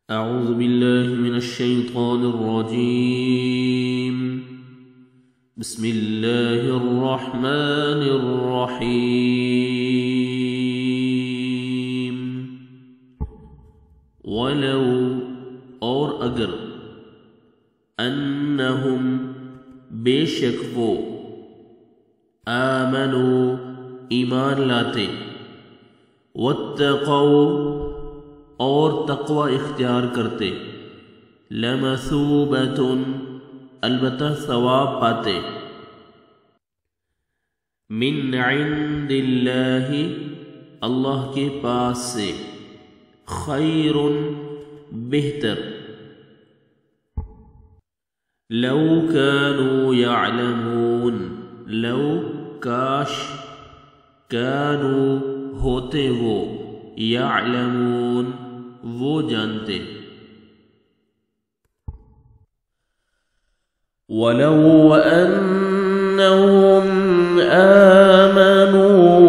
أعوذ بالله من الشيطان الرجيم. بسم الله الرحمن الرحيم. ولو اور اگر انہم بے شک وہ آمنوا ایمان لاتے واتقوا اور تقوی اختیار کرتے لمثوبۃ البتہ ثواب پاتے من عند اللہ اللہ کے پاس سے خیر بہتر لو كانوا يعلمون لو کاش كانوا ہوتے وہ یعلمون وہ جانتے ولو أنهم آمنوا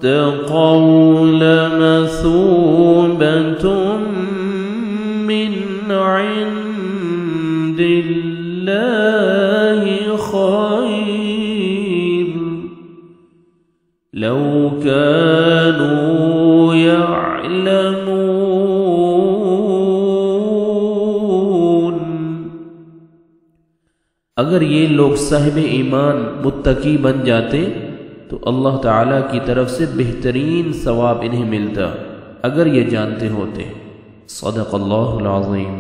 واتقوا لمثوبة من عند الله خير لو كانوا يعلمون اگر یہ لوگ صاحب ایمان متقی بن جاتے تو اللہ تعالیٰ کی طرف سے بہترین ثواب انہیں ملتا اگر یہ جانتے ہوتے. صدق اللہ العظیم.